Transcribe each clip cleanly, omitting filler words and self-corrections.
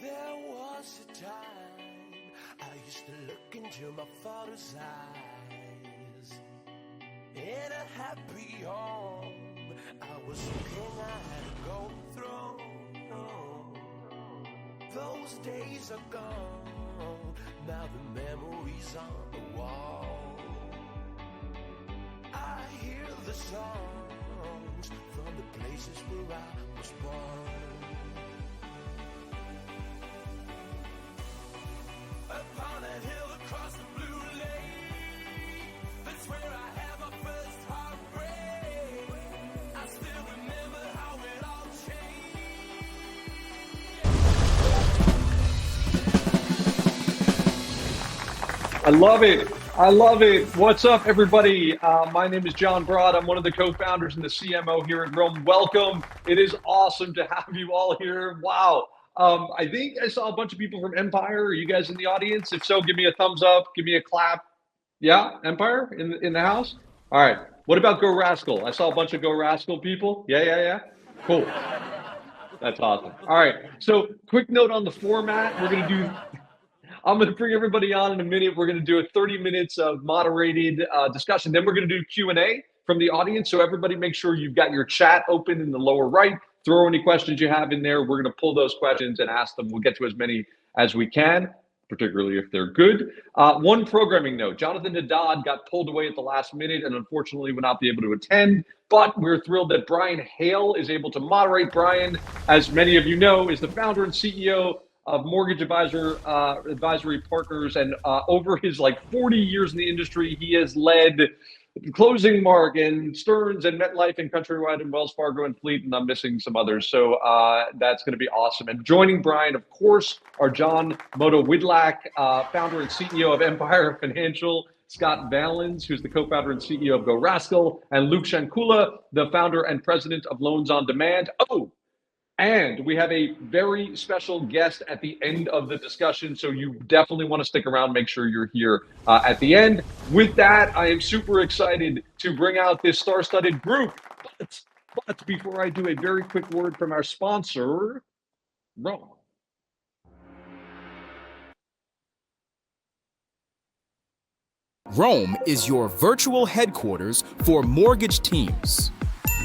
There was a time I used to look into my father's eyes. In a happy home, I was a king I had a golden throne. Those days are gone, now the memories on the wall. I hear the songs from the places where I was born. Upon a hill across the blue lake, that's where I had my first heartbreak. I still remember how it all changed. I love it. I love it. What's up, everybody? My name is John Broad. I'm one of the co-founders and the CMO here at Rome. Welcome. It is awesome to have you all here. Wow. I think I saw a bunch of people from Empire. Are you guys in the audience? If so, give me a thumbs up. Give me a clap. Yeah, Empire in the house? All right. What about Go Rascal? I saw a bunch of Go Rascal people. Yeah. Cool. That's awesome. All right. So quick note on the format. I'm going to bring everybody on in a minute. We're going to do a 30 minutes of moderated discussion. Then we're going to do Q&A from the audience. So everybody make sure you've got your chat open in the lower right. Throw any questions you have in there. We're going to pull those questions and ask them. We'll get to as many as we can, particularly if they're good. One programming note, Jonathan Haddad got pulled away at the last minute and unfortunately will not be able to attend, but we're thrilled that Brian Hale is able to moderate. Brian, as many of you know, is the founder and CEO of Mortgage Advisory Partners, and over his 40 years in the industry, he has led Closing Mark and Stearns and MetLife and Countrywide and Wells Fargo and Fleet, and I'm missing some others. So that's going to be awesome. And joining Brian, of course, are John Motowidlak, founder and CEO of Empire Financial, Scott Valins, who's the co-founder and CEO of Go Rascal, and Luke Shankula, the founder and president of Loans on Demand. Oh, and we have a very special guest at the end of the discussion, so you definitely want to stick around. Make sure you're here at the end. With that, I am super excited to bring out this star-studded group. But before I do, a very quick word from our sponsor, Rome. Rome is your virtual headquarters for mortgage teams.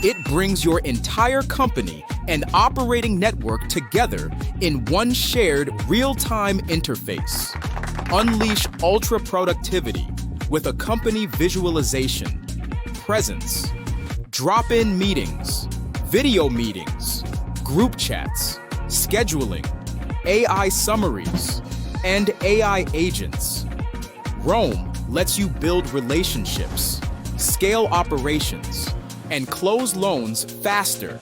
It brings your entire company and operating network together in one shared real-time interface. Unleash ultra productivity with a company visualization, presence, drop-in meetings, video meetings, group chats, scheduling, AI summaries, and AI agents. Rome lets you build relationships, scale operations, and close loans faster.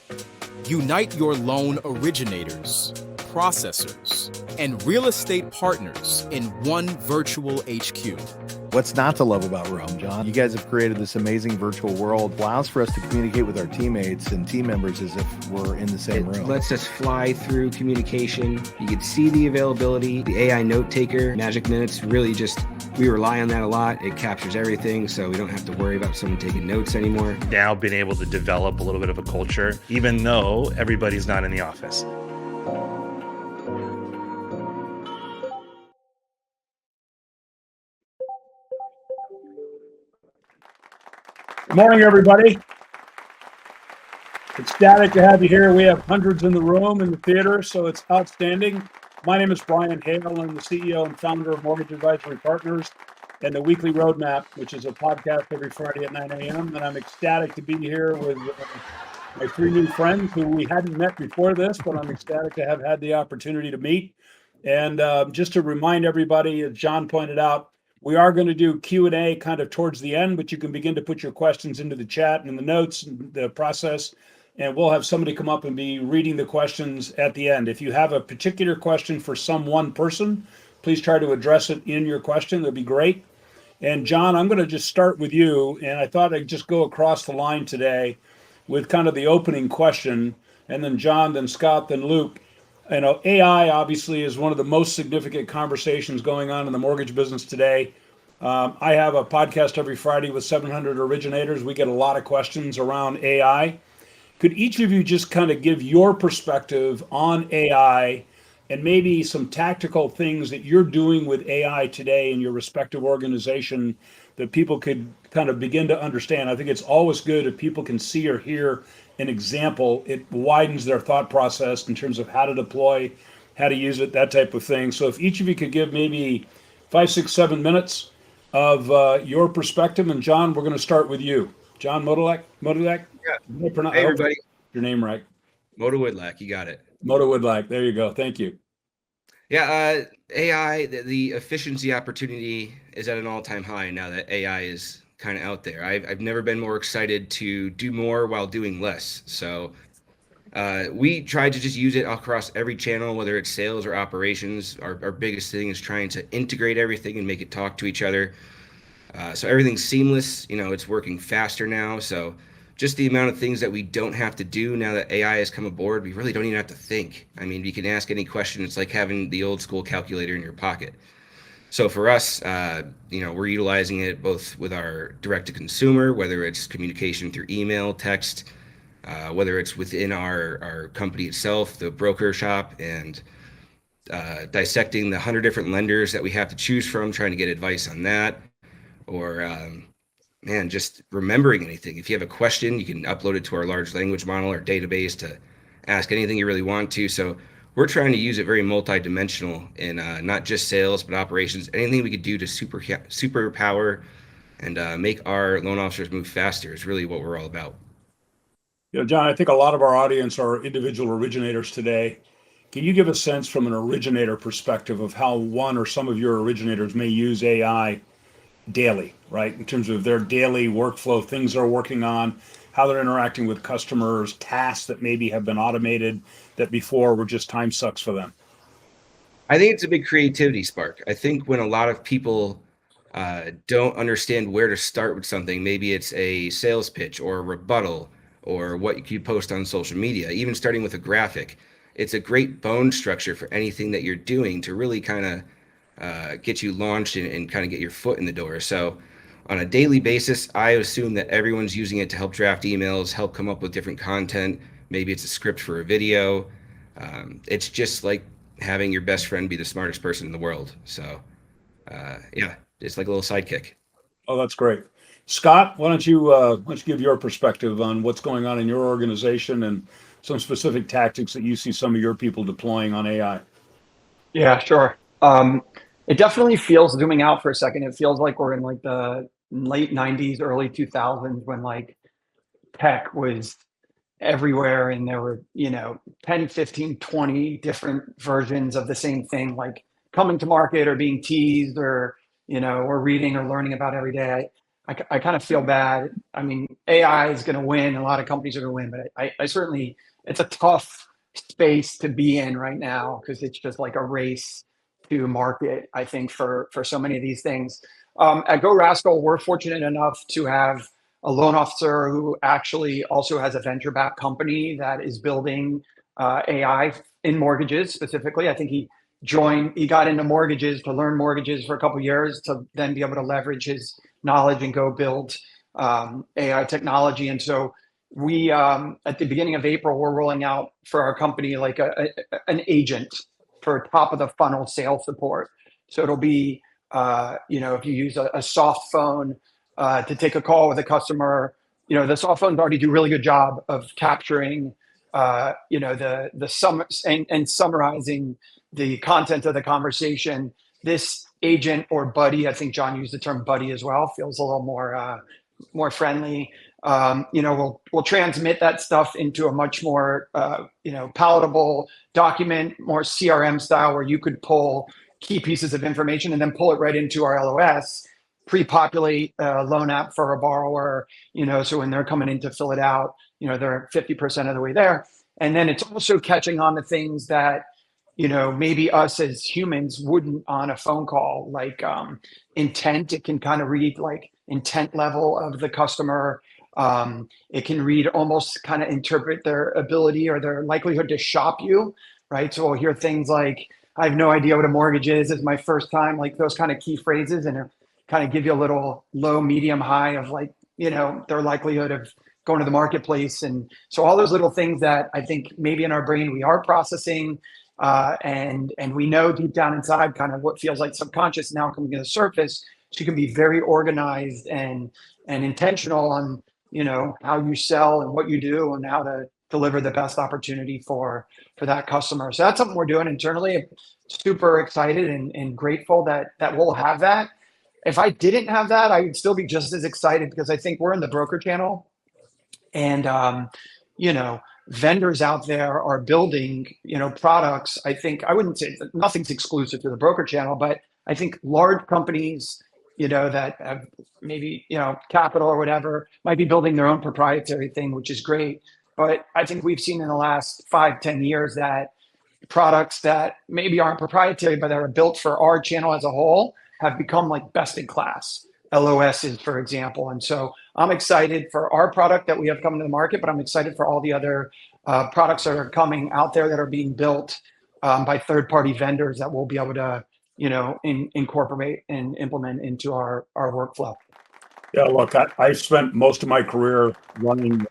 Unite your loan originators, processors, and real estate partners in one virtual HQ. What's not to love about Rome, John? You guys have created this amazing virtual world. It allows for us to communicate with our teammates and team members as if we're in the same room. It lets us fly through communication. You can see the availability. The AI note taker, Magic Minutes, really we rely on that a lot. It captures everything, so we don't have to worry about someone taking notes anymore. Now being able to develop a little bit of a culture, even though everybody's not in the office. Good morning, everybody. Ecstatic to have you here. We have hundreds in the room in the theater, so it's outstanding. My name is Brian Hale. I'm the CEO and founder of Mortgage Advisory Partners and the Weekly Roadmap, which is a podcast every Friday at 9 a.m. And I'm ecstatic to be here with my three new friends who we hadn't met before this, but I'm ecstatic to have had the opportunity to meet. And just to remind everybody, as John pointed out, we are going to do Q&A kind of towards the end, but you can begin to put your questions into the chat and in the notes and the process, and we'll have somebody come up and be reading the questions at the end. If you have a particular question for some one person, please try to address it in your question. That'd be great. And John, I'm going to just start with you, and I thought I'd just go across the line today with kind of the opening question, and then John, then Scott, then Luke. You know, AI obviously is one of the most significant conversations going on in the mortgage business today. I have a podcast every Friday with 700 originators. We get a lot of questions around AI. Could each of you just kind of give your perspective on AI and maybe some tactical things that you're doing with AI today in your respective organization that people could kind of begin to understand. I think it's always good if people can see or hear an example. It widens their thought process in terms of how to deploy, how to use it, that type of thing. So if each of you could give maybe 5, 6, 7 minutes of your perspective, and John, we're going to start with you. John Motowidlak. Yeah. I Hey, hope everybody. your name right. Motowidlak, you got it. Motowidlak. There you go. Thank you. Yeah, AI, the efficiency opportunity is at an all-time high now that AI is kind of out there. I've never been more excited to do more while doing less. So we tried to just use it across every channel, whether it's sales or operations. Our biggest thing is trying to integrate everything and make it talk to each other. So everything's seamless. It's working faster now. So just the amount of things that we don't have to do now that AI has come aboard, we really don't even have to think. I mean, you can ask any question. It's like having the old school calculator in your pocket. So for us, we're utilizing it both with our direct to consumer, whether it's communication through email, text, whether it's within our company itself, the broker shop, and dissecting the 100 different lenders that we have to choose from, trying to get advice on that, or just remembering anything. If you have a question, you can upload it to our large language model or database to ask anything you really want to. So we're trying to use it very multidimensional in not just sales, but operations. Anything we could do to superpower and make our loan officers move faster is really what we're all about. John, I think a lot of our audience are individual originators today. Can you give a sense from an originator perspective of how one or some of your originators may use AI daily, right? In terms of their daily workflow, things they're working on, how they're interacting with customers, tasks that maybe have been automated that before were just time sucks for them. I think it's a big creativity spark. I think when a lot of people don't understand where to start with something, maybe it's a sales pitch or a rebuttal or what you post on social media, even starting with a graphic. It's a great bone structure for anything that you're doing to really kind of get you launched and kind of get your foot in the door. So on a daily basis, I assume that everyone's using it to help draft emails, help come up with different content. Maybe it's a script for a video. It's just like having your best friend be the smartest person in the world. So it's like a little sidekick. Oh, that's great. Scott, why don't you give your perspective on what's going on in your organization and some specific tactics that you see some of your people deploying on AI? Yeah, sure. It definitely feels, zooming out for a second, it feels like we're in like the late 90s, early 2000s when like tech was everywhere and there were, 10, 15, 20 different versions of the same thing, like coming to market or being teased or, or reading or learning about every day. I kind of feel bad. I mean, AI is going to win. A lot of companies are going to win, but I certainly, it's a tough space to be in right now because it's just like a race to market, I think, for so many of these things. At Go Rascal, we're fortunate enough to have a loan officer who actually also has a venture-backed company that is building AI in mortgages specifically. I think he got into mortgages to learn mortgages for a couple of years to then be able to leverage his knowledge and go build AI technology. And so we, at the beginning of April, we're rolling out for our company like an agent for top of the funnel sales support. So it'll be, if you use a soft phone to take a call with a customer, the soft phones already do a really good job of capturing, the summits and summarizing the content of the conversation. This agent or buddy, I think John used the term buddy as well, feels a little more friendly. We'll transmit that stuff into a much more, palatable document, more CRM style, where you could pull key pieces of information and then pull it right into our LOS, pre-populate a loan app for a borrower, so when they're coming in to fill it out, they're 50% of the way there. And then it's also catching on to things that, maybe us as humans wouldn't on a phone call, like intent. It can kind of read like intent level of the customer. It can read, almost kind of interpret their ability or their likelihood to shop you, right? So we'll hear things like, I have no idea what a mortgage is. It's my first time, like those kind of key phrases, and kind of give you a little low, medium, high of like, their likelihood of going to the marketplace. And so all those little things that I think maybe in our brain we are processing, and we know deep down inside kind of what feels like subconscious now coming to the surface. So you can be very organized and intentional on, you know, how you sell and what you do and how to deliver the best opportunity for that customer. So that's something we're doing internally. Super excited and grateful that we'll have that. If I didn't have that, I would still be just as excited, because I think we're in the broker channel, and you know, vendors out there are building, you know, products. I think I wouldn't say nothing's exclusive to the broker channel, but I think large companies, you know, that have maybe, you know, capital or whatever, might be building their own proprietary thing, which is great. But I think we've seen in the last 5-10 years that products that maybe aren't proprietary, but that are built for our channel as a whole, have become like best in class. LOSs, for example. And so I'm excited for our product that we have coming to the market, but I'm excited for all the other products that are coming out there that are being built by third-party vendors that we'll be able to, you know, incorporate and implement into our workflow. Yeah, look, I spent most of my career running.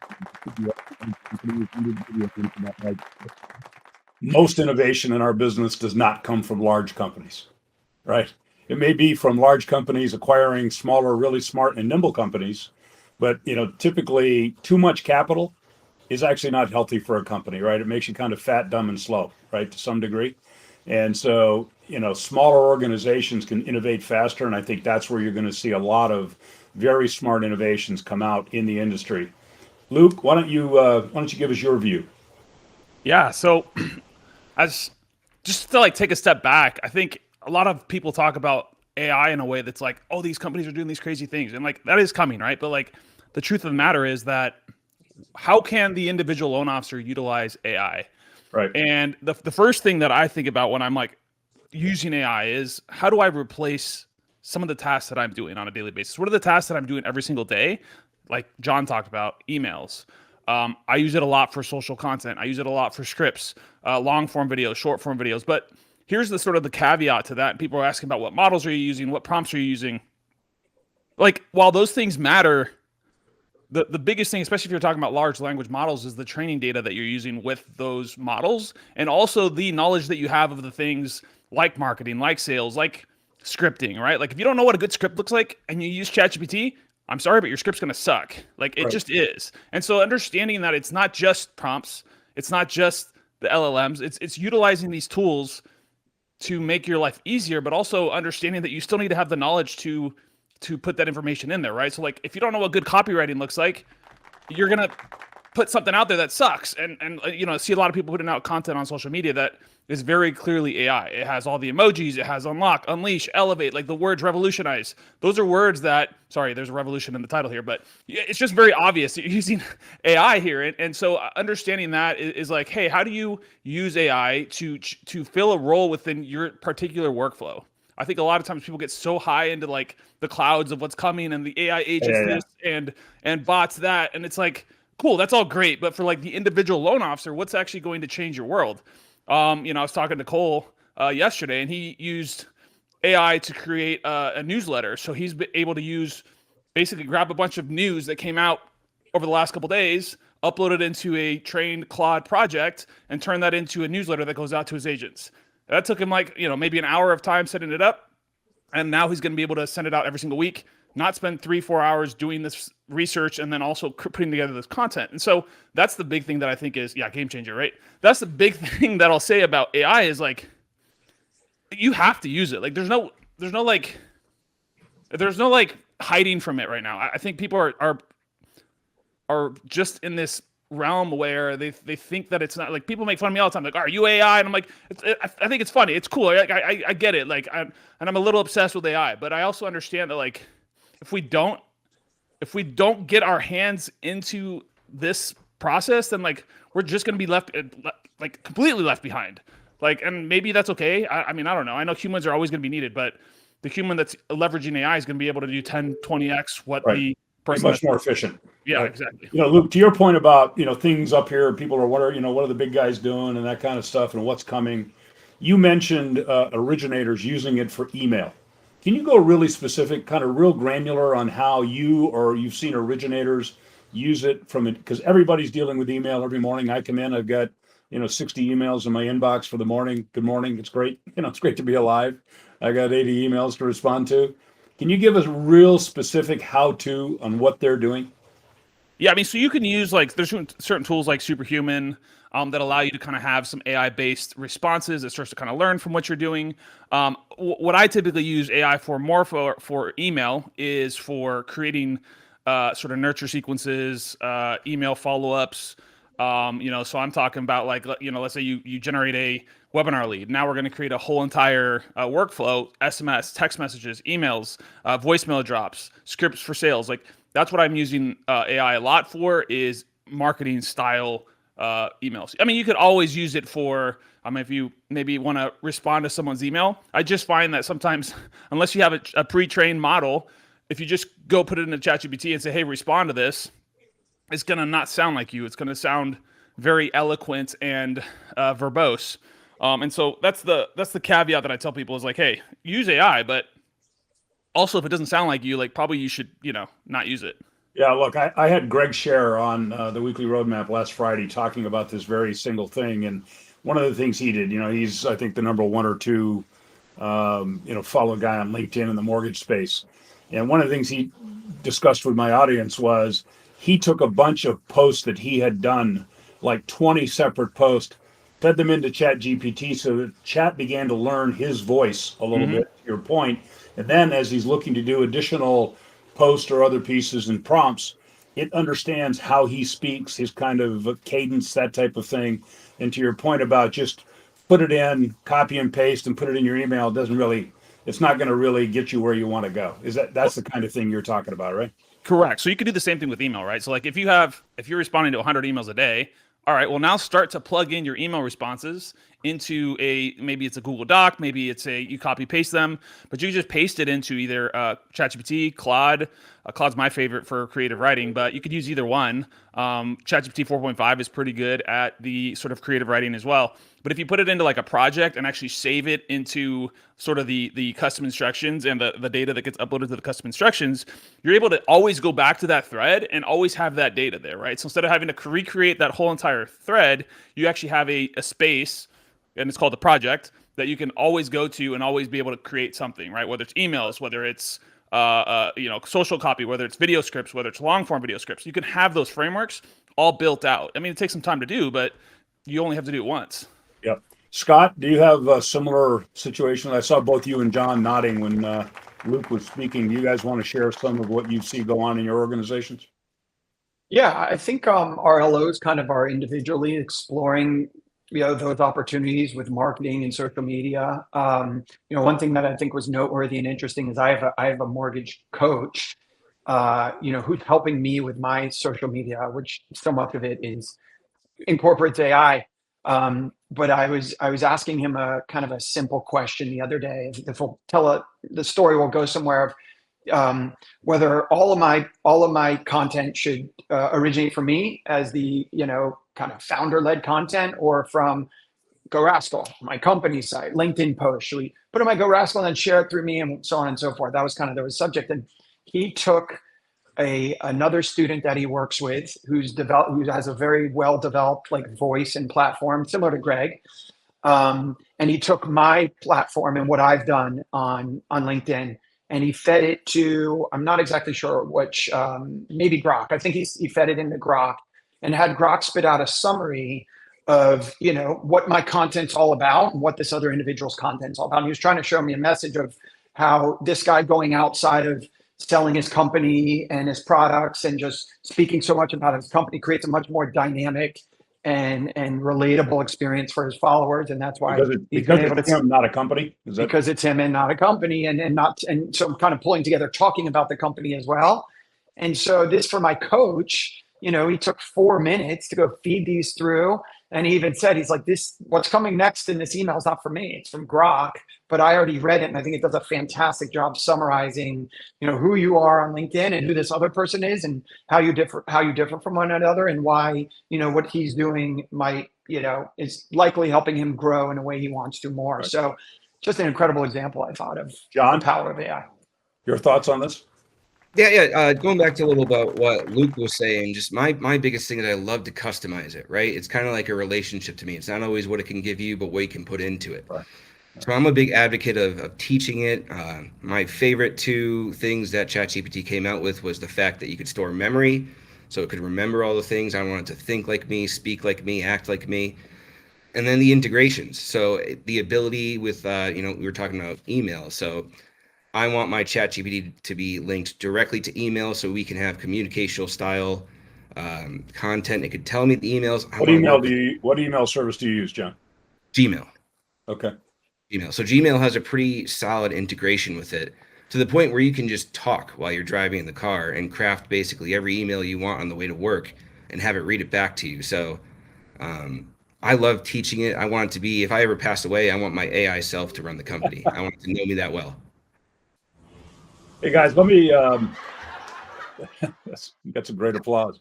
Most innovation in our business does not come from large companies, right? It may be from large companies acquiring smaller, really smart and nimble companies, but, you know, typically too much capital is actually not healthy for a company, right? It makes you kind of fat, dumb, and slow, right, to some degree. And so, you know, smaller organizations can innovate faster, and I think that's where you're going to see a lot of very smart innovations come out in the industry. Luke, why don't you give us your view? Yeah, so as just to like take a step back, I think a lot of people talk about AI in a way that's like, oh, these companies are doing these crazy things, and like that is coming, right? But like the truth of the matter is that how can the individual loan officer utilize AI? Right. And the first thing that I think about when I'm like using AI is, how do I replace some of the tasks that I'm doing on a daily basis? What are the tasks that I'm doing every single day? Like John talked about, emails. I use it a lot for social content. I use it a lot for scripts, long form videos, short form videos. But here's the sort of the caveat to that. People are asking about what models are you using? What prompts are you using? Like, while those things matter, the biggest thing, especially if you're talking about large language models, is the training data that you're using with those models, and also the knowledge that you have of the things like marketing, like sales, like scripting, right? Like if you don't know what a good script looks like and you use ChatGPT, I'm sorry, but your script's going to suck. Like it just is. And so understanding that it's not just prompts, it's not just the LLMs, it's utilizing these tools to make your life easier, but also understanding that you still need to have the knowledge to put that information in there, right? So like if you don't know what good copywriting looks like, you're going to put something out there that sucks. And you know, see a lot of people putting out content on social media that is very clearly AI. It has all the emojis, it has unlock, unleash, elevate, like the words revolutionize. Those are words that, sorry, there's a revolution in the title here, but it's just very obvious that you're using AI here. And so understanding that is like, hey, how do you use AI to fill a role within your particular workflow? I think a lot of times people get so high into like the clouds of what's coming and the AI agents this and bots that, and it's like, cool, that's all great, but for like the individual loan officer, what's actually going to change your world? You know, I was talking to Cole yesterday, and he used AI to create a newsletter. So he's been able to basically grab a bunch of news that came out over the last couple of days, upload it into a trained Claude project, and turn that into a newsletter that goes out to his agents. That took him like, you know, maybe an hour of time setting it up. And now he's going to be able to send it out every single week, not spend 3-4 hours doing this research and then also putting together this content. And so that's the big thing that I think is, game changer, right? That's the big thing that I'll say about AI is like, you have to use it. Like there's no hiding from it right now. I think people are just in this realm where they think that it's not, like, people make fun of me all the time, like, are you AI? And I'm like, I think it's funny, it's cool, I get it, like, I'm a little obsessed with AI, but I also understand that, like, if we don't get our hands into this process, then like we're just going to be left like completely left behind, like, and maybe that's okay. I mean, I don't know, I know humans are always going to be needed, but the human that's leveraging AI is going to be able to do 10-20x what the person much more efficient. Yeah, right? Exactly. You know, Luke, to your point about, you know, things up here, people are wondering, you know, what are the big guys doing and that kind of stuff and what's coming. You mentioned originators using it for email. Can you go really specific, kind of real granular on how you've seen originators use it because everybody's dealing with email every morning. I come in, I've got 60 emails in my inbox for the morning. Good morning. It's great. It's great to be alive. I got 80 emails to respond to. Can you give us real specific how-to on what they're doing? Yeah, I mean, so you can use there's certain tools like Superhuman that allow you to kind of have some AI-based responses. It starts to kind of learn from what you're doing. What I typically use AI for more for email is for creating sort of nurture sequences, email follow-ups. So I'm talking about let's say you generate a webinar lead. Now we're going to create a whole entire workflow: SMS, text messages, emails, voicemail drops, scripts for sales. That's what I'm using AI a lot for, is marketing style emails. I mean, you could always use it for, if you maybe want to respond to someone's email. I just find that sometimes, unless you have a pre-trained model, if you just go put it into ChatGPT and say, hey, respond to this, it's going to not sound like you. It's going to sound very eloquent and verbose. And so that's the caveat that I tell people is hey, use AI, but also if it doesn't sound like you, probably you should, not use it. Yeah, look, I had Greg Scherer on the Weekly Roadmap last Friday talking about this very single thing. And one of the things he did, he's, I think, the number one or two, followed guy on LinkedIn in the mortgage space. And one of the things he discussed with my audience was he took a bunch of posts that he had done, like 20 separate posts, fed them into Chat GPT so that Chat began to learn his voice a little bit, to your point. And then as he's looking to do additional posts or other pieces and prompts, it understands how he speaks, his kind of cadence, that type of thing. And to your point about just put it in, copy and paste and put it in your email, it's not going to really get you where you want to go. That's the kind of thing you're talking about, right? Correct. So you could do the same thing with email, right? So if you're responding to 100 emails a day, all right, well, now start to plug in your email responses into maybe it's a Google Doc, maybe you copy paste them, but you just paste it into either ChatGPT, Claude. Claude's my favorite for creative writing, but you could use either one. ChatGPT 4.5 is pretty good at the sort of creative writing as well. But if you put it into a project and actually save it into sort of the custom instructions and the data that gets uploaded to the custom instructions, you're able to always go back to that thread and always have that data there, right? So instead of having to recreate that whole entire thread, you actually have a space, and it's called the project, that you can always go to and always be able to create something, right? Whether it's emails, whether it's social copy, whether it's video scripts, whether it's long form video scripts, you can have those frameworks all built out. I mean, it takes some time to do, but you only have to do it once. Yep. Scott, do you have a similar situation? I saw both you and John nodding when Luke was speaking. Do you guys want to share some of what you see go on in your organizations? Yeah, I think RLOs kind of are individually exploring those opportunities with marketing and social media. One thing that I think was noteworthy and interesting is I have a mortgage coach, who's helping me with my social media, which so much of it incorporates AI. But I was asking him a kind of a simple question the other day. If we'll the story will go somewhere of whether all of my content should originate from me as the kind of founder-led content, or from Go Rascal, my company site, LinkedIn post. Should we put it in my Go Rascal and then share it through me, and so on and so forth? That was kind of the subject. And he took another student that he works with who has a very well developed voice and platform similar to Greg, and he took my platform and what I've done on LinkedIn, and he fed it to, I'm not exactly sure which, maybe Grok. I think he fed it into Grok and had Grok spit out a summary of what my content's all about and what this other individual's content's all about. And he was trying to show me a message of how this guy going outside of selling his company and his products and just speaking so much about his company creates a much more dynamic and relatable experience for his followers. And that's why he's been able to, him, not a company. Because it's him and not a company, and so I'm kind of pulling together, talking about the company as well. And so this, for my coach, he took 4 minutes to go feed these through. And he even said, he's like, what's coming next in this email is not for me, it's from Grok, but I already read it. And I think it does a fantastic job summarizing, who you are on LinkedIn and who this other person is and how you differ from one another, and why, what he's doing might, is likely helping him grow in a way he wants to more. Right. So just an incredible example, I thought, of John, the power of AI. Your thoughts on this? Yeah. Going back to a little about what Luke was saying, just my biggest thing is I love to customize it, right? It's kind of like a relationship to me. It's not always what it can give you, but what you can put into it. Right. So I'm a big advocate of teaching it. My favorite two things that ChatGPT came out with was the fact that you could store memory, so it could remember all the things. I want it to think like me, speak like me, act like me. And then the integrations. So the ability with, we were talking about email. So I want my ChatGPT to be linked directly to email so we can have communicational style content. It could tell me the emails. What email service do you use, John? Gmail. Okay. Gmail. So Gmail has a pretty solid integration with it to the point where you can just talk while you're driving in the car and craft basically every email you want on the way to work and have it read it back to you. So I love teaching it. I want it to be, if I ever pass away, I want my AI self to run the company. I want it to know me that well. Hey guys, let me that's some great applause.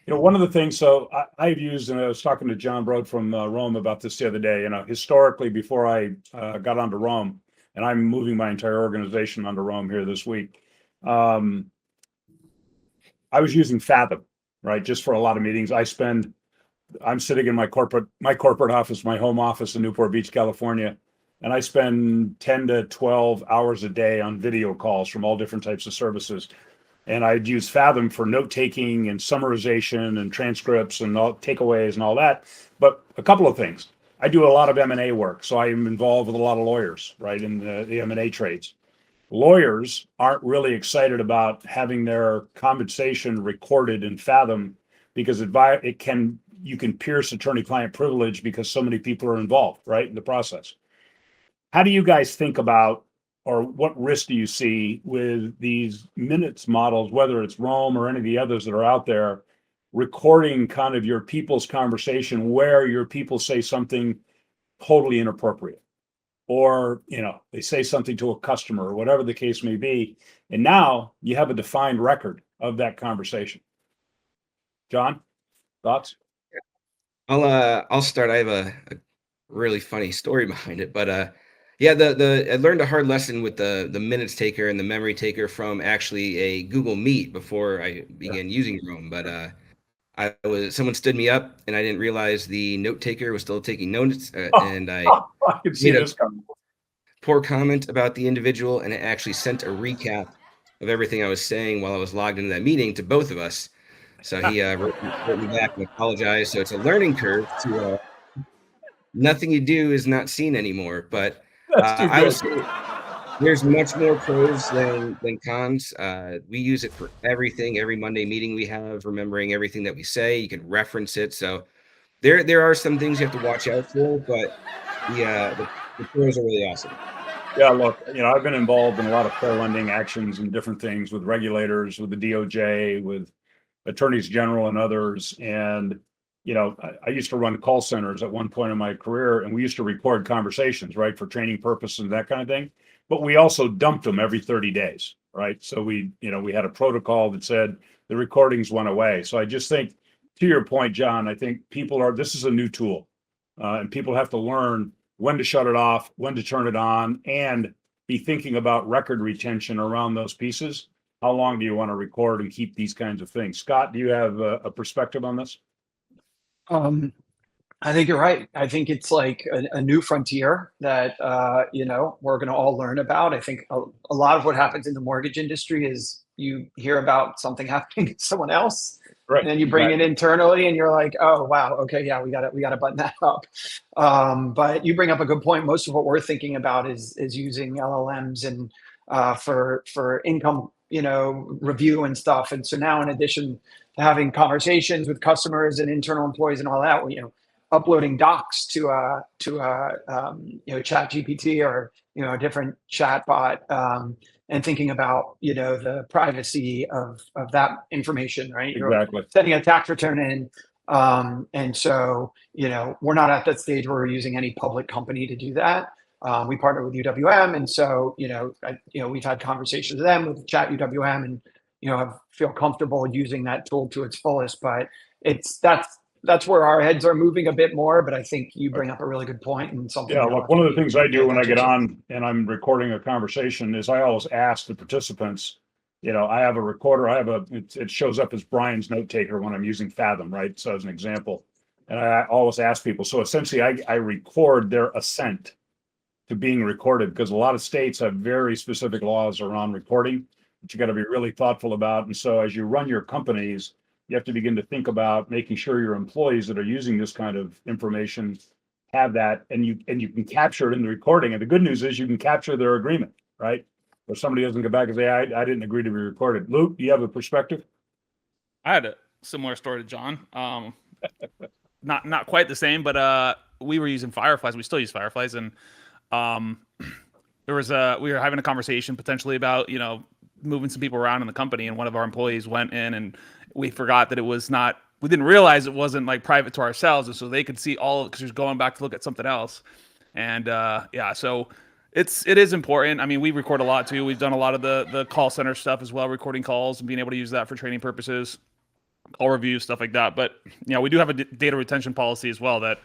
One of the things, so I've used, and I was talking to John Broad from Rome about this the other day, historically before I got onto Rome, and I'm moving my entire organization onto Rome here this week, I was using Fathom, right? Just for a lot of meetings. I'm sitting in my corporate office, my home office in Newport Beach, California, and I spend 10 to 12 hours a day on video calls from all different types of services. And I'd use Fathom for note-taking and summarization and transcripts and all takeaways and all that. But a couple of things. I do a lot of M&A work, so I am involved with a lot of lawyers, right, in the M&A trades. Lawyers aren't really excited about having their conversation recorded in Fathom because you can pierce attorney-client privilege because so many people are involved, right, in the process. How do you guys think about, or what risk do you see with these minutes models, whether it's Rome or any of the others that are out there, recording kind of your people's conversation where your people say something totally inappropriate, or, they say something to a customer or whatever the case may be. And now you have a defined record of that conversation. John, thoughts? I'll start. I have a really funny story behind it, but I learned a hard lesson with the minutes taker and the memory taker from actually a Google Meet before I began using Roam. But someone stood me up and I didn't realize the note taker was still taking notes, and I can see this coming. Poor comment about the individual, and it actually sent a recap of everything I was saying while I was logged into that meeting to both of us. So he wrote me back and apologized. So it's a learning curve to nothing you do is not seen anymore. But I would say there's much more pros than cons. We use it for everything. Every Monday meeting we have, remembering everything that we say, you can reference it. So there are some things you have to watch out for, but the pros are really awesome. Yeah, look, I've been involved in a lot of fair lending actions and different things with regulators, with the DOJ, with attorneys general and others. And, I used to run call centers at one point in my career, and we used to record conversations, right, for training purposes and that kind of thing. But we also dumped them every 30 days, right? So we had a protocol that said the recordings went away. So I just think, to your point, John, I think this is a new tool, and people have to learn when to shut it off, when to turn it on, and be thinking about record retention around those pieces. How long do you want to record and keep these kinds of things? Scott, do you have a perspective on this? I think you're right. I think it's like a new frontier that, we're going to all learn about. I think a lot of what happens in the mortgage industry is you hear about something happening to someone else. Right. And then you bring it internally and you're like, oh, wow. Okay. Yeah, we got to button that up. But you bring up a good point. Most of what we're thinking about is using LLMs and for income, review and stuff. And so now, in addition to having conversations with customers and internal employees and all that, uploading docs to ChatGPT or, a different chat bot, and thinking about, the privacy of that information, right? Exactly. You're sending a tax return in. And so, we're not at that stage where we're using any public company to do that. We partner with UWM. And so, we've had conversations with them with Chat UWM and, feel comfortable using that tool to its fullest, but that's that's where our heads are moving a bit more. But I think you bring up a really good point and something. Yeah, that look, I'll one of the be things I do paying when I get attention to. on and I'm recording a conversation is I always ask the participants, I have a recorder, it shows up as Brian's note taker when I'm using Fathom, right? So as an example, and I always ask people, so essentially I record their assent to being recorded, because a lot of states have very specific laws around recording that you got to be really thoughtful about. And so as you run your companies, you have to begin to think about making sure your employees that are using this kind of information have that, and you can capture it in the recording. And the good news is you can capture their agreement, right? Or somebody doesn't go back and say, I didn't agree to be recorded. Luke, do you have a perspective? I had a similar story to John. Not quite the same, but we were using Fireflies. We still use Fireflies, and we were having a conversation potentially about moving some people around in the company, and one of our employees went in, and we forgot that we didn't realize it wasn't like private to ourselves, and so they could see all because he was going back to look at something else, and so it is important. I mean, we record a lot too. We've done a lot of the call center stuff as well, recording calls and being able to use that for training purposes, call reviews, stuff like that. But we do have a data retention policy as well that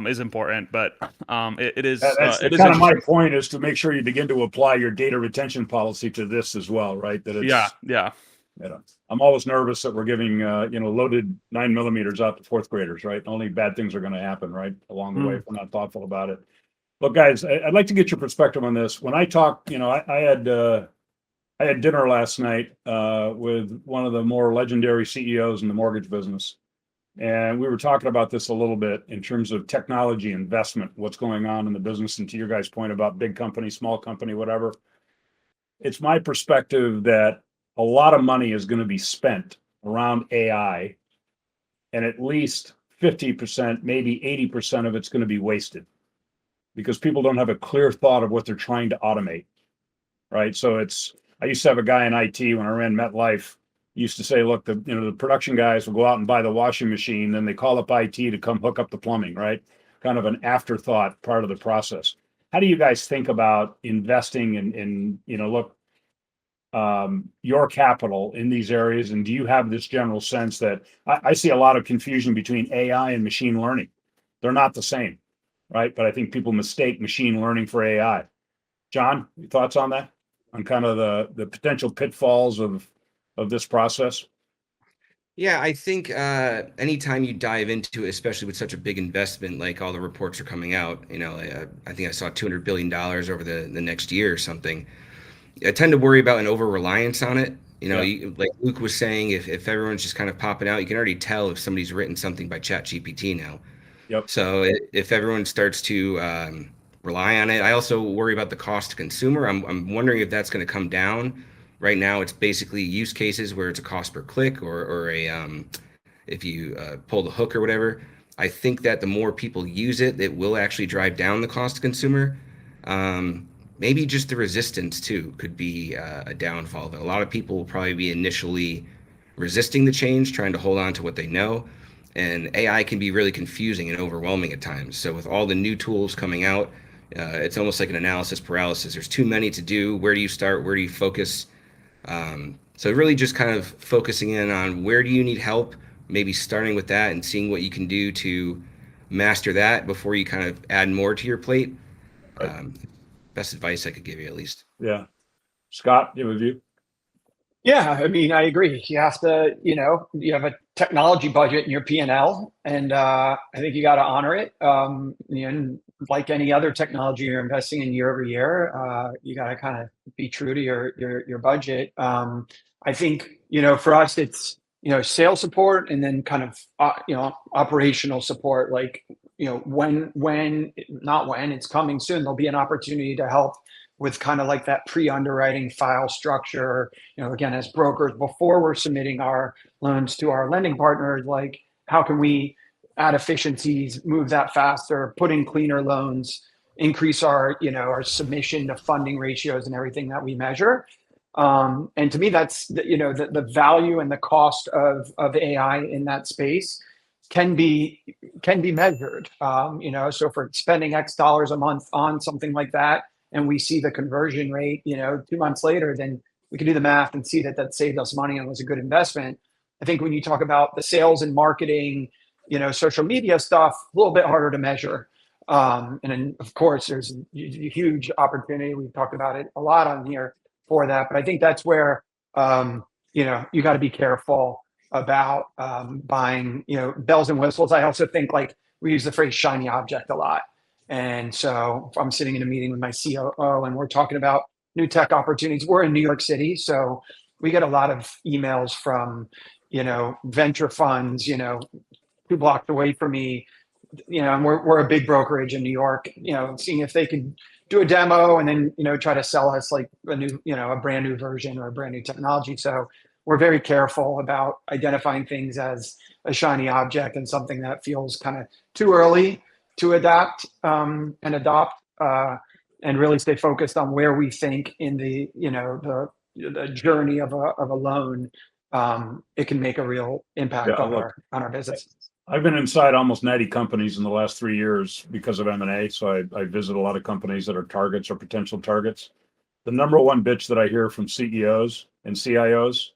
is important. But it is that's it is kind of my point, is to make sure you begin to apply your data retention policy to this as well, right? That it's yeah. I'm always nervous that we're giving loaded 9mm out to fourth graders, right? Only bad things are going to happen, right, along the way if we're not thoughtful about it. Look, guys, I'd like to get your perspective on this. When I talk, I had dinner last night with one of the more legendary CEOs in the mortgage business, and we were talking about this a little bit in terms of technology investment, what's going on in the business, and to your guys' point about big company, small company, whatever. It's my perspective that a lot of money is going to be spent around AI, and at least 50%, maybe 80% of it's going to be wasted, because people don't have a clear thought of what they're trying to automate, right? So I used to have a guy in IT when I ran MetLife, used to say, look, the production guys will go out and buy the washing machine, then they call up IT to come hook up the plumbing, right? Kind of an afterthought part of the process. How do you guys think about investing in your capital in these areas? And do you have this general sense that I see a lot of confusion between AI and machine learning? They're not the same. Right. But I think people mistake machine learning for AI. John, your thoughts on that? On kind of the potential pitfalls of this process? Yeah, I think anytime you dive into it, especially with such a big investment, like all the reports are coming out, I think I saw $200 billion over the next year or something. I tend to worry about an over-reliance on it. Like Luke was saying, if everyone's just kind of popping out, you can already tell if somebody's written something by ChatGPT now. Yep. So if everyone starts to rely on it, I also worry about the cost to consumer. I'm wondering if that's going to come down. Right now, it's basically use cases where it's a cost per click or if you pull the hook or whatever. I think that the more people use it, it will actually drive down the cost to consumer. Maybe just the resistance too could be a downfall. A lot of people will probably be initially resisting the change, trying to hold on to what they know. And AI can be really confusing and overwhelming at times. So with all the new tools coming out, it's almost like an analysis paralysis. There's too many to do. Where do you start? Where do you focus? So really just kind of focusing in on where do you need help, maybe starting with that and seeing what you can do to master that before you kind of add more to your plate. Right. Best advice I could give you, at least. Yeah. Scott, you have a view? Yeah, I mean, I agree. You have to, you have a technology budget in your P&L, and I think you got to honor it. And like any other technology you're investing in year over year, you got to kind of be true to your budget. I think, for us, it's, sales support and then kind of, operational support. Like, when it's coming soon, there'll be an opportunity to help with kind of like that pre-underwriting file structure, again, as brokers, before we're submitting our loans to our lending partners, like how can we add efficiencies, move that faster, put in cleaner loans, increase our submission to funding ratios and everything that we measure. And to me, that's the value and the cost of AI in that space can be measured. So for spending X dollars a month on something like that, and we see the conversion rate, 2 months later, then we can do the math and see that saved us money and was a good investment. I think when you talk about the sales and marketing, social media stuff, a little bit harder to measure. And then, of course, there's a huge opportunity. We've talked about it a lot on here for that. But I think that's where, you got to be careful about buying, bells and whistles. I also think like we use the phrase shiny object a lot. And so if I'm sitting in a meeting with my COO and we're talking about new tech opportunities, we're in New York City. So we get a lot of emails from, venture funds, 2 blocks away from me, and we're a big brokerage in New York, seeing if they can do a demo and then, try to sell us like a new, a brand new version or a brand new technology. So we're very careful about identifying things as a shiny object and something that feels kind of too early to adapt and adopt, and really stay focused on where we think in the, the journey of a loan, it can make a real impact on our business. I've been inside almost 90 companies in the last 3 years because of M&A. So I visit a lot of companies that are targets or potential targets. The number one bitch that I hear from CEOs and CIOs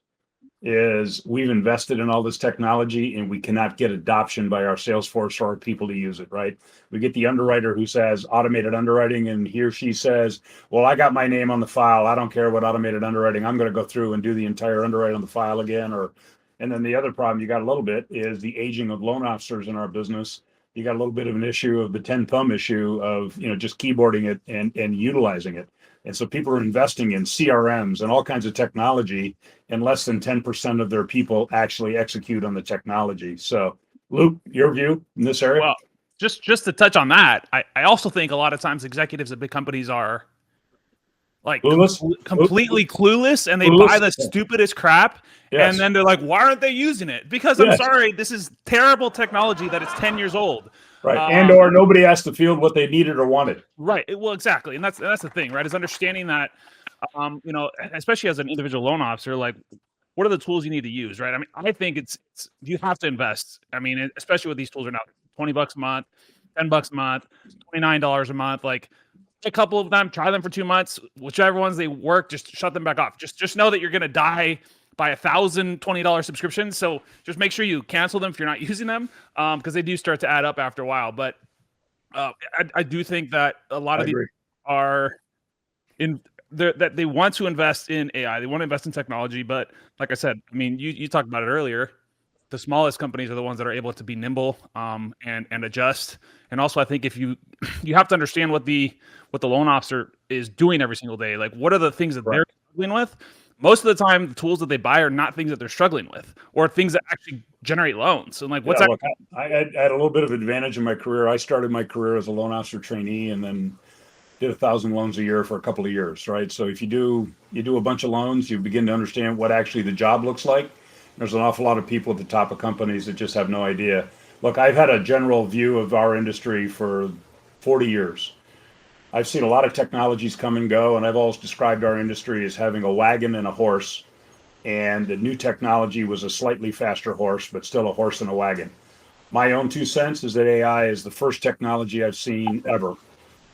is we've invested in all this technology and we cannot get adoption by our sales force or our people to use it, right? We get the underwriter who says automated underwriting and he or she says, well, I got my name on the file. I don't care what automated underwriting. I'm going to go through and do the entire underwriting on the file again. And then the other problem you got a little bit is the aging of loan officers in our business. You got a little bit of an issue of the 10 thumb issue of, just keyboarding it and utilizing it. And so people are investing in CRMs and all kinds of technology, and less than 10% of their people actually execute on the technology. So, Luke, your view in this area? Well, just to touch on that, I also think a lot of times executives at big companies are like completely clueless, and they buy the stupidest crap. Yes. And then they're like, why aren't they using it? Because I'm sorry, this is terrible technology that is 10 years old. Right. And or nobody has to field what they needed or wanted. Right. Well, exactly. And that's the thing, right? Is understanding that, especially as an individual loan officer, like what are the tools you need to use, right? I mean, I think it's you have to invest. I mean, especially with these tools are now $20 a month, $10 a month, $29 a month, like a couple of them, try them for 2 months, whichever ones they work, just shut them back off. Just know that you're going to die by $1,020 subscriptions. So just make sure you cancel them if you're not using them, because they do start to add up after a while. But I do think that a lot of these are that they want to invest in AI. They want to invest in technology. But like I said, I mean, you talked about it earlier. The smallest companies are the ones that are able to be nimble and adjust. And also, I think if you have to understand what the loan officer is doing every single day. Like, what are the things that they're struggling with? Most of the time, the tools that they buy are not things that they're struggling with, or things that actually generate loans. And like, what's that? Look, I had a little bit of advantage in my career. I started my career as a loan officer trainee, and then did 1,000 loans a year for a couple of years, right? So if you do a bunch of loans, you begin to understand what actually the job looks like. There's an awful lot of people at the top of companies that just have no idea. Look, I've had a general view of our industry for 40 years. I've seen a lot of technologies come and go, and I've always described our industry as having a wagon and a horse, and the new technology was a slightly faster horse, but still a horse and a wagon. My own 2 cents is that AI is the first technology I've seen ever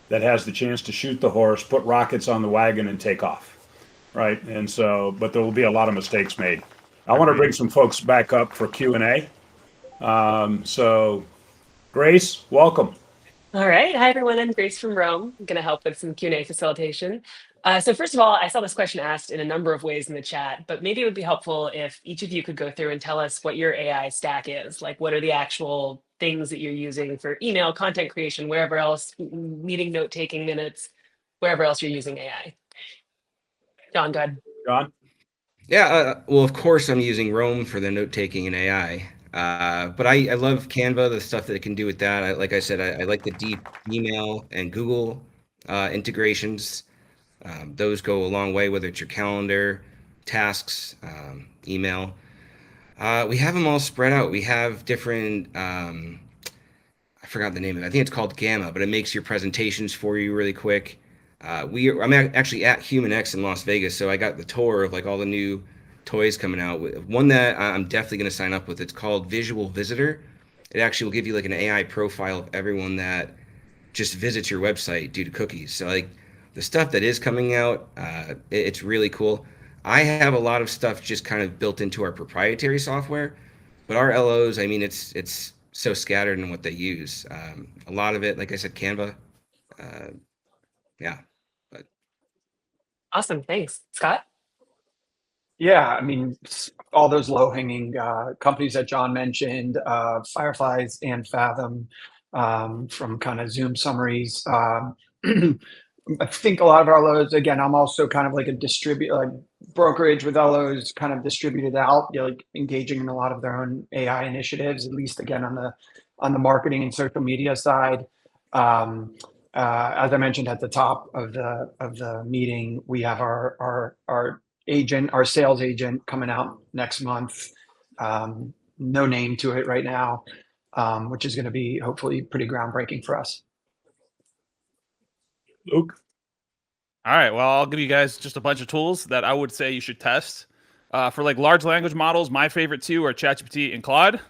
that has the chance to shoot the horse, put rockets on the wagon, and take off, right? And so, but there will be a lot of mistakes made. I want to bring some folks back up for Q&A. So, Grace, welcome. All right. Hi, everyone. I'm Grace from Rome. I'm going to help with some Q&A facilitation. So first of all, I saw this question asked in a number of ways in the chat, but maybe it would be helpful if each of you could go through and tell us what your AI stack is. Like, what are the actual things that you're using for email, content creation, wherever else, meeting note-taking minutes, wherever else you're using AI. John, go ahead. John? Yeah, well, of course, I'm using Rome for the note-taking and AI. But I love Canva, the stuff that it can do with that. Like I said, I like the deep email and Google integrations. Those go a long way, whether it's your calendar, tasks, email. We have them all spread out. We have different, I forgot the name of it. I think it's called Gamma, but it makes your presentations for you really quick. I'm actually at HumanX in Las Vegas, so I got the tour of like all the new toys coming out. One that I'm definitely going to sign up with, it's called Visual Visitor. It actually will give you like an AI profile of everyone that just visits your website due to cookies. So like the stuff that is coming out, it's really cool. I have a lot of stuff just kind of built into our proprietary software, but our LOs, I mean, it's so scattered in what they use. A lot of it, like I said, Canva. Yeah. But Awesome. Thanks. Scott? Yeah, I mean, all those low-hanging companies that John mentioned, Fireflies and Fathom, from kind of Zoom summaries. I think a lot of our lows, again, I'm also kind of like a like brokerage with all those kind of distributed out, like engaging in a lot of their own AI initiatives, at least again on the marketing and social media side. As I mentioned at the top of the meeting, we have our sales agent coming out next month. No name to it right now, which is going to be hopefully pretty groundbreaking for us. Luke? All right. Well, I'll give you guys just a bunch of tools that I would say you should test. For like large language models, my favorite two are ChatGPT and Claude.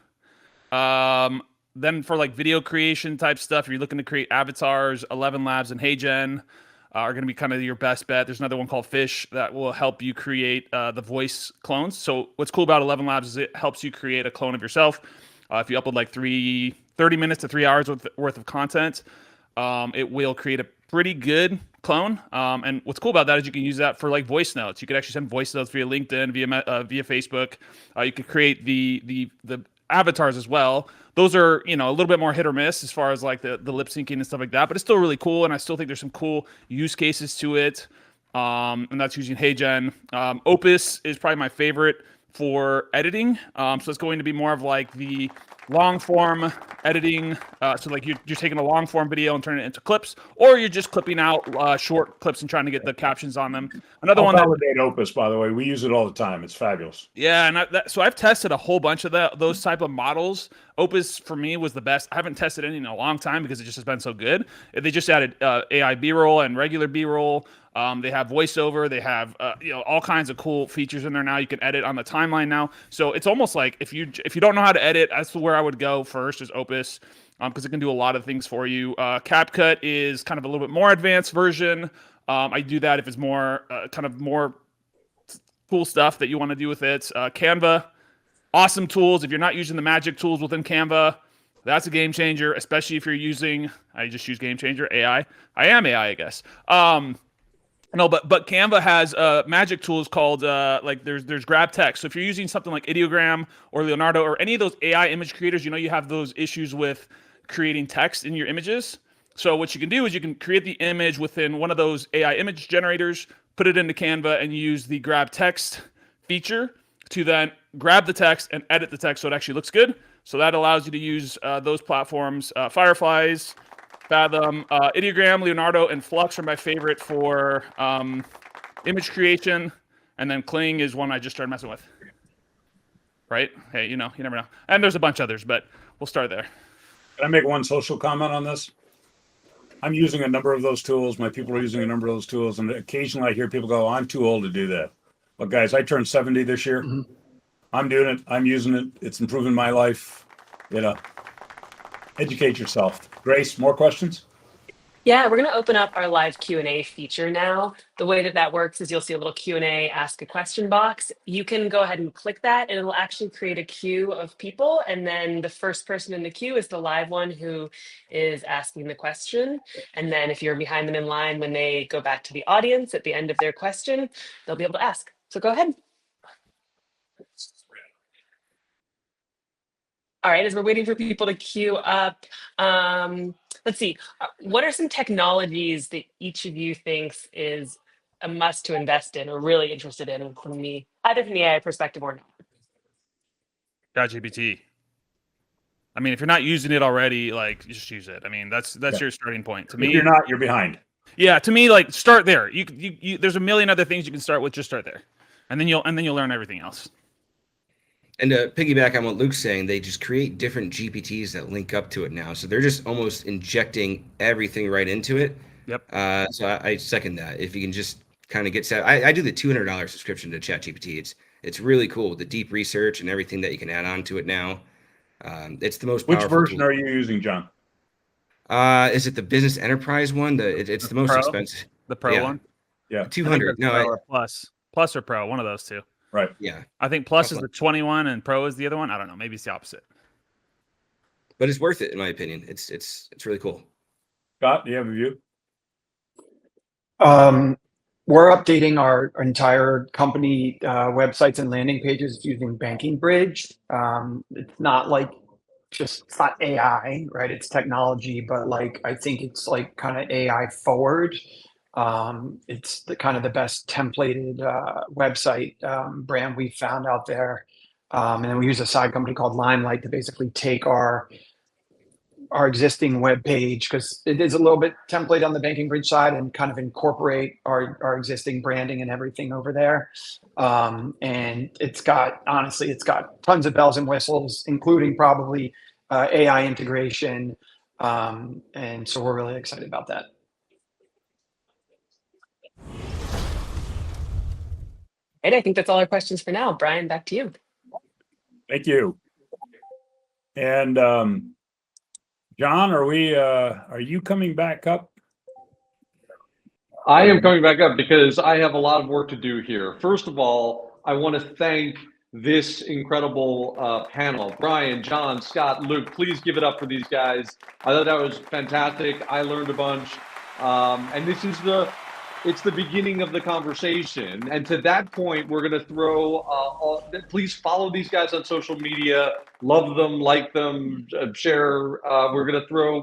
Then for like video creation type stuff, if you're looking to create avatars, 11 Labs and HeyGen are going to be kind of your best bet. There's another one called Fish that will help you create the voice clones. So what's cool about 11 Labs is it helps you create a clone of yourself. If you upload like 30 minutes to 3 hours worth of content, it will create a pretty good clone. And what's cool about that is you can use that for like voice notes. You could actually send voice notes via LinkedIn, via Facebook. You could create the avatars as well. Those are, a little bit more hit or miss as far as like the lip syncing and stuff like that, but it's still really cool. And I still think there's some cool use cases to it. And that's using HeyGen. Opus is probably my favorite for editing. So it's going to be more of like the long form editing. So like you're taking a long form video and turning it into clips, or you're just clipping out short clips and trying to get the captions on them. Another one. Validate Opus, by the way. We use it all the time. It's fabulous. Yeah, and so I've tested a whole bunch of those type of models. Opus for me was the best. I haven't tested any in a long time because it just has been so good. They just added AI B-roll and regular B-roll. They have voiceover. They have all kinds of cool features in there now. You can edit on the timeline now. So it's almost like if you don't know how to edit, that's where I would go first is Opus, because it can do a lot of things for you. CapCut is kind of a little bit more advanced version. I do that if it's more kind of more cool stuff that you want to do with it. Canva, awesome tools. If you're not using the magic tools within Canva, that's a game changer, especially if you're using, I just use game changer, AI. I am AI, I guess. No, but Canva has magic tools called there's grab text. So if you're using something like Ideogram or Leonardo or any of those AI image creators, you have those issues with creating text in your images. So what you can do is you can create the image within one of those AI image generators, put it into Canva, and use the grab text feature to then grab the text and edit the text so it actually looks good. So that allows you to use those platforms. Fireflies, Fathom, Ideogram, Leonardo, and Flux are my favorite for image creation. And then Kling is one I just started messing with. Right? Hey, you never know. And there's a bunch others, but we'll start there. Can I make one social comment on this? I'm using a number of those tools. My people are using a number of those tools. And occasionally I hear people go, I'm too old to do that. But guys, I turned 70 this year. Mm-hmm. I'm doing it. I'm using it. It's improving my life. Educate yourself. Grace, more questions? Yeah, we're going to open up our live Q&A feature now. The way that works is you'll see a little Q&A ask a question box. You can go ahead and click that and it'll actually create a queue of people. And then the first person in the queue is the live one who is asking the question. And then if you're behind them in line, when they go back to the audience at the end of their question, they'll be able to ask. So go ahead. All right, as we're waiting for people to queue up, let's see. What are some technologies that each of you thinks is a must to invest in or really interested in from either from the AI perspective or not? ChatGPT. I mean, if you're not using it already, just use it. I mean, that's your starting point. To me, if you're not, you're behind. Yeah, to me, start there. You there's a million other things you can start with. Just start there, and then you'll learn everything else. And to piggyback on what Luke's saying, they just create different GPTs that link up to it now. So they're just almost injecting everything right into it. Yep. So I second that. If you can just kind of get set, I do the $200 subscription to ChatGPT. It's really cool, the deep research and everything that you can add on to it now. It's the most powerful. Which version tool. are you using, John? Is it the business enterprise one? It's the most expensive. The pro one? Yeah. 200. No, plus or pro, one of those two. Right. Yeah. I think plus is the 21 and pro is the other one. I don't know. Maybe it's the opposite. but it's worth it in my opinion. It's really cool. Scott, do you have a view? We're updating our entire company websites and landing pages using Banking Bridge. It's not like it's not AI, right? It's technology, but like I think it's like kind of AI forward. It's the kind of the best templated website brand we found out there. And then we use a side company called Limelight to basically take our existing web page, because it is a little bit template on the Banking Bridge side, and kind of incorporate our existing branding and everything over there. And it's got tons of bells and whistles, including probably AI integration. And so we're really excited about that. And I think that's all our questions for now. Brian, back to you. Thank you. And John, are you coming back up? I am coming back up because I have a lot of work to do here. First of all, I want to thank this incredible panel. Brian, John, Scott, Luke, please give it up for these guys. I thought that was fantastic. I learned a bunch. And it's the beginning of the conversation. And to that point, we're going to throw, please follow these guys on social media, love them, like them, share.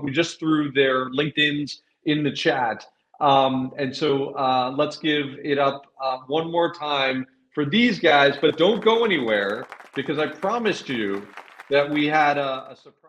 We just threw their LinkedIn's in the chat. And so let's give it up one more time for these guys, but don't go anywhere, because I promised you that we had a surprise.